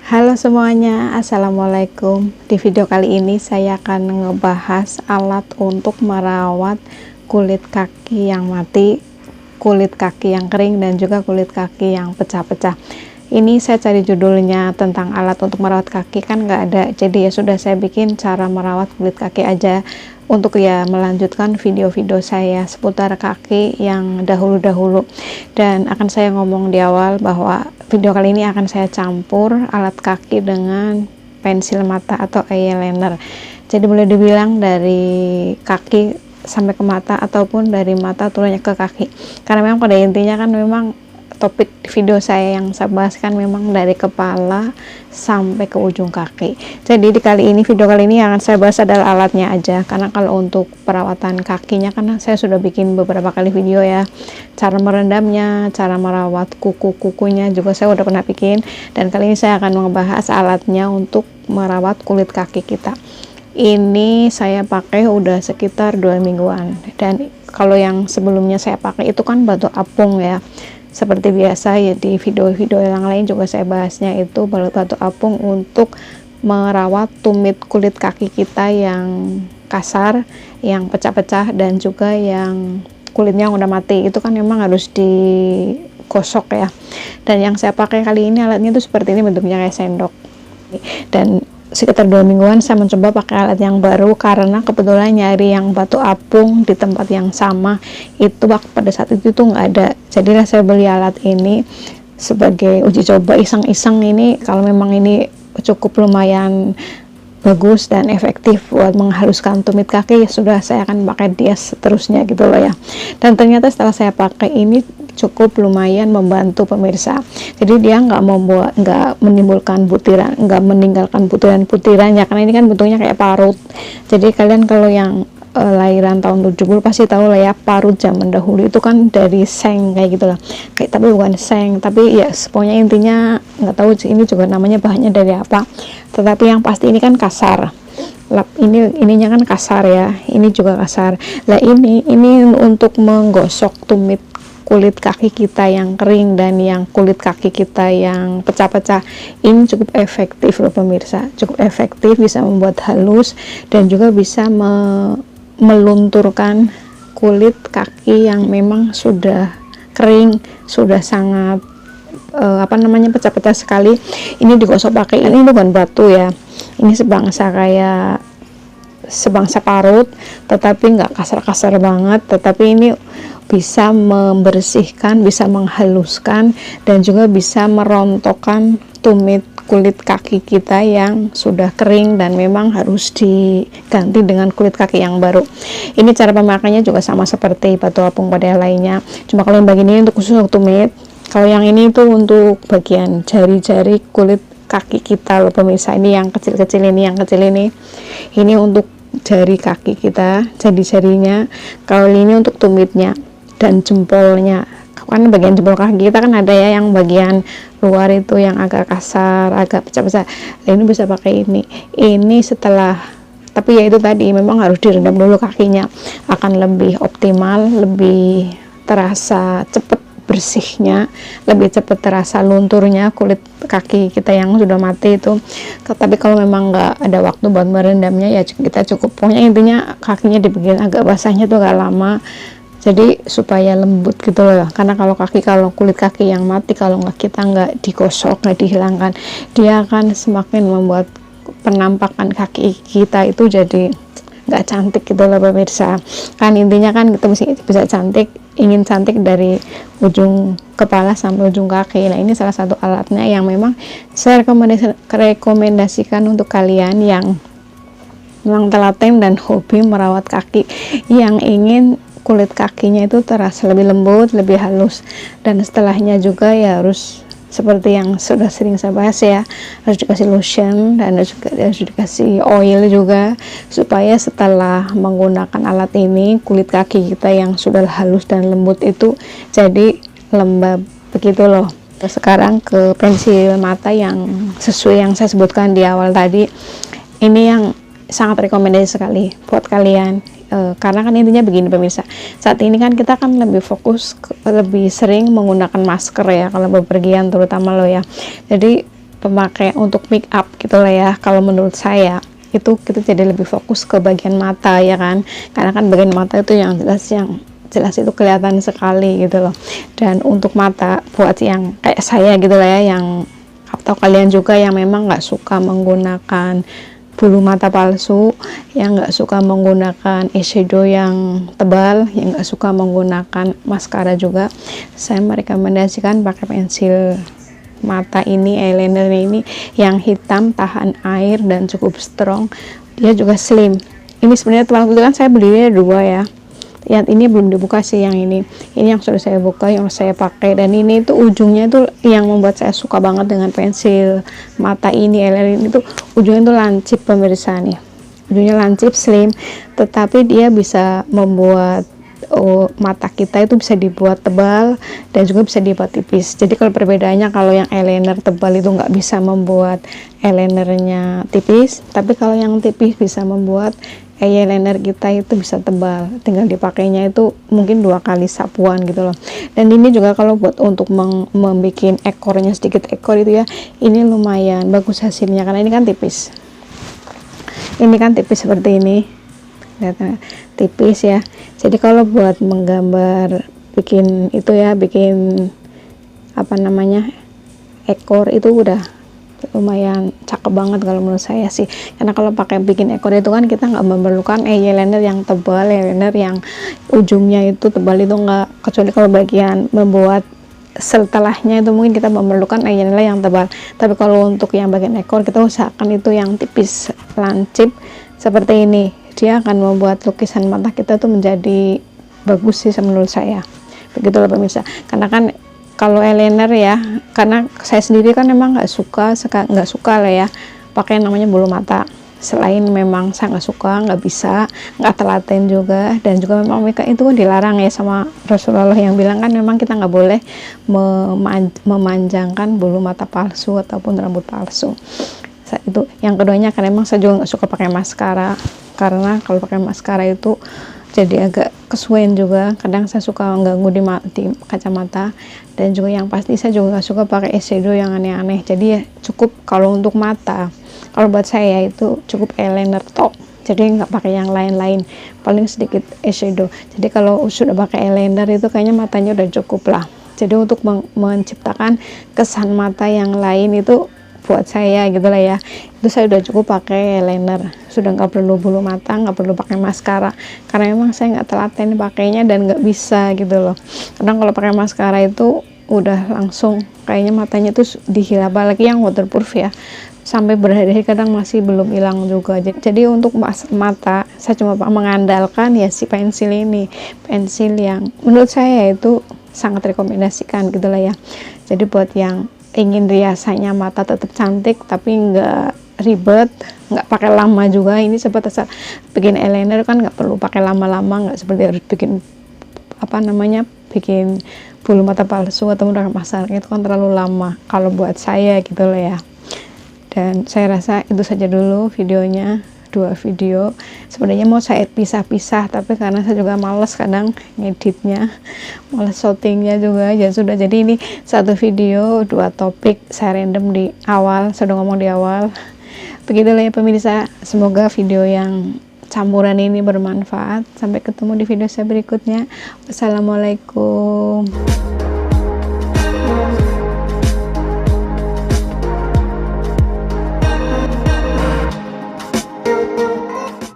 Halo semuanya, assalamualaikum. Di video kali ini saya akan ngebahas alat untuk merawat kulit kaki yang mati, kulit kaki yang kering, dan juga kulit kaki yang pecah-pecah. Ini saya cari judulnya tentang alat untuk merawat kaki, kan nggak ada, jadi ya sudah saya bikin cara merawat kulit kaki aja, untuk ya melanjutkan video-video saya seputar kaki yang dahulu-dahulu. Dan akan saya ngomong di awal bahwa video kali ini akan saya campur alat kaki dengan pensil mata atau eyeliner. Jadi boleh dibilang dari kaki sampai ke mata ataupun dari mata turunnya ke kaki, karena memang pada intinya kan memang topik video saya yang saya bahas kan memang dari kepala sampai ke ujung kaki. Jadi di video kali ini yang akan saya bahas adalah alatnya aja, karena kalau untuk perawatan kakinya kan saya sudah bikin beberapa kali video ya, cara merendamnya, cara merawat kuku-kukunya juga saya udah pernah bikin, dan kali ini saya akan membahas alatnya untuk merawat kulit kaki kita. Ini saya pakai udah sekitar 2 mingguan, dan kalau yang sebelumnya saya pakai itu kan batu apung ya. Seperti biasa ya, di video-video yang lain juga saya bahasnya itu batu apung untuk merawat tumit kulit kaki kita yang kasar, yang pecah-pecah, dan juga yang kulitnya udah mati. Itu kan memang harus digosok ya. Dan yang saya pakai kali ini alatnya itu seperti ini, bentuknya kayak sendok. Dan sekitar 2 mingguan saya mencoba pakai alat yang baru, karena kebetulan nyari yang batu apung di tempat yang sama itu pada saat itu tuh nggak ada. Jadilah saya beli alat ini sebagai uji coba, iseng-iseng. Ini kalau memang ini cukup lumayan bagus dan efektif buat menghaluskan tumit kaki, ya sudah, saya akan pakai dia seterusnya gitu loh ya. Dan ternyata setelah saya pakai ini cukup lumayan membantu pemirsa. Jadi dia nggak menimbulkan butiran, nggak meninggalkan butiran-butirannya, karena ini kan bentuknya kayak parut. Jadi kalian kalau yang lahiran tahun 70 pasti tahu lah ya, parut zaman dahulu itu kan dari seng kayak gitu lah, kayak, tapi bukan seng, tapi ya pokoknya intinya nggak tahu ini juga namanya bahannya dari apa, tetapi yang pasti ini kan kasar. Ininya kan kasar ya, ini juga kasar lah. Ini untuk menggosok tumit kulit kaki kita yang kering dan yang kulit kaki kita yang pecah-pecah, ini cukup efektif loh pemirsa, cukup efektif, bisa membuat halus dan juga bisa melunturkan kulit kaki yang memang sudah kering, sudah sangat pecah-pecah sekali. Ini digosok pakai ini bukan batu ya, ini sebangsa parut, tetapi nggak kasar-kasar banget, tetapi ini bisa membersihkan, bisa menghaluskan, dan juga bisa merontokkan tumit kulit kaki kita yang sudah kering dan memang harus diganti dengan kulit kaki yang baru. Ini cara pemakainya juga sama seperti batu apung pada yang lainnya, cuma kalau yang bagian ini untuk khusus untuk tumit, kalau yang ini itu untuk bagian jari-jari kulit kaki kita loh pemirsa. Ini yang kecil-kecil ini untuk jari kaki kita, jari-jarinya. Kalau ini untuk tumitnya dan jempolnya, kan bagian jempol kaki kita kan ada ya yang bagian luar itu yang agak kasar, agak pecah-pecah. Ini bisa pakai ini setelah, tapi ya itu tadi memang harus direndam dulu kakinya, akan lebih optimal, lebih terasa cepet bersihnya, lebih cepat terasa lunturnya kulit kaki kita yang sudah mati itu. Tapi kalau memang nggak ada waktu buat merendamnya, ya kita cukup, pokoknya intinya kakinya dibikin agak basahnya tuh gak lama, jadi supaya lembut gitu loh. Karena kalau kulit kaki yang mati, kalau kita nggak digosok, nggak dihilangkan, dia akan semakin membuat penampakan kaki kita itu jadi nggak cantik gitu loh pemirsa. Kan intinya kan kita bisa cantik, ingin cantik dari ujung kepala sampai ujung kaki. Nah, ini salah satu alatnya yang memang saya rekomendasikan untuk kalian yang memang telaten dan hobi merawat kaki, yang ingin kulit kakinya itu terasa lebih lembut, lebih halus, dan setelahnya juga ya harus seperti yang sudah sering saya bahas ya, harus dikasih lotion dan harus dikasih oil juga, supaya setelah menggunakan alat ini kulit kaki kita yang sudah halus dan lembut itu jadi lembab begitu loh. Sekarang ke pensil mata yang sesuai yang saya sebutkan di awal tadi, ini yang sangat rekomendasi sekali buat kalian. Karena kan intinya begini pemirsa, saat ini kan kita kan lebih fokus lebih sering menggunakan masker ya kalau bepergian terutama lo ya. Jadi pemakaian untuk make up gitu lah ya. Kalau menurut saya itu kita jadi lebih fokus ke bagian mata ya kan, karena kan bagian mata itu yang jelas itu kelihatan sekali gitu loh. Dan untuk mata buat yang kayak saya gitu lah ya, yang atau kalian juga yang memang nggak suka menggunakan bulu mata palsu, yang nggak suka menggunakan eyeshadow yang tebal, yang nggak suka menggunakan maskara juga, saya merekomendasikan pakai pensil mata ini, eyeliner ini yang hitam, tahan air dan cukup strong. Dia juga slim. Ini sebenarnya waktu itu kan saya belinya 2 ya. Yang ini belum dibuka sih, yang ini yang sudah saya buka, yang saya pakai. Dan ini tuh ujungnya itu yang membuat saya suka banget dengan pensil mata ini, eyeliner ini tuh ujungnya tuh lancip pemirsa nih. Ujungnya lancip, slim, tetapi dia bisa membuat mata kita itu bisa dibuat tebal dan juga bisa dibuat tipis. Jadi kalau perbedaannya, kalau yang eyeliner tebal itu nggak bisa membuat eyelinernya tipis, tapi kalau yang tipis bisa membuat eyeliner kita itu bisa tebal, tinggal dipakainya itu mungkin 2 kali sapuan gitu loh. Dan ini juga kalau buat untuk membuat ekornya, sedikit ekor itu ya, ini lumayan bagus hasilnya karena ini kan tipis. Ini kan tipis seperti ini, lihat tipis ya. Jadi kalau buat menggambar, bikin itu ya, bikin apa namanya, ekor itu udah lumayan cakep banget kalau menurut saya sih. Karena kalau pakai bikin ekor itu kan kita nggak memerlukan eyeliner yang tebal, eyeliner yang ujungnya itu tebal itu nggak, kecuali kalau bagian membuat setelahnya itu mungkin kita memerlukan eyeliner yang tebal. Tapi kalau untuk yang bagian ekor kita usahakan itu yang tipis, lancip seperti ini. Dia akan membuat lukisan mata kita tuh menjadi bagus sih menurut saya. Begitulah pemirsa. Karena kan kalau eyeliner ya, karena saya sendiri kan memang nggak suka lah ya pakai namanya bulu mata. Selain memang saya nggak suka, nggak bisa, nggak telaten juga, dan juga memang makeup itu kan dilarang ya sama Rasulullah yang bilang kan memang kita nggak boleh memanjangkan bulu mata palsu ataupun rambut palsu. Itu yang keduanya, karena memang saya juga nggak suka pakai maskara, karena kalau pakai maskara itu jadi agak kesuwen juga, kadang saya suka mengganggu di kacamata. Dan juga yang pasti saya juga nggak suka pakai eyeshadow yang aneh-aneh. Jadi ya cukup kalau untuk mata, kalau buat saya itu cukup eyeliner top, jadi nggak pakai yang lain-lain, paling sedikit eyeshadow. Jadi kalau sudah pakai eyeliner itu kayaknya matanya udah cukup lah. Jadi untuk menciptakan kesan mata yang lain itu buat saya gitu lah ya, itu saya udah cukup pakai eyeliner, sudah nggak perlu bulu mata, nggak perlu pakai maskara, karena memang saya nggak telaten pakainya dan nggak bisa gitu loh. Kadang kalau pakai maskara itu udah langsung kayaknya matanya tuh dihilangkan, apalagi yang waterproof ya, sampai berhari-hari kadang masih belum hilang juga. Jadi untuk mata saya cuma mengandalkan ya si pensil ini, pensil yang menurut saya itu sangat rekomendasikan gitu lah ya. Jadi buat yang ingin riasannya mata tetap cantik tapi nggak ribet, nggak pakai lama juga, ini seperti bikin eyeliner kan nggak perlu pakai lama-lama, nggak seperti harus bikin apa namanya, bikin bulu mata palsu atau menggunakan masker itu kan terlalu lama kalau buat saya gitu loh ya. Dan saya rasa itu saja dulu videonya, 2 video. Sebenarnya mau saya pisah-pisah, tapi karena saya juga males kadang ngeditnya, males shootingnya juga, ya sudah, jadi ini 1 video 2 topik saya random di awal, saya udah ngomong di awal. Begitulah ya pemirsa, semoga video yang campuran ini bermanfaat. Sampai ketemu di video saya berikutnya. Wassalamualaikum.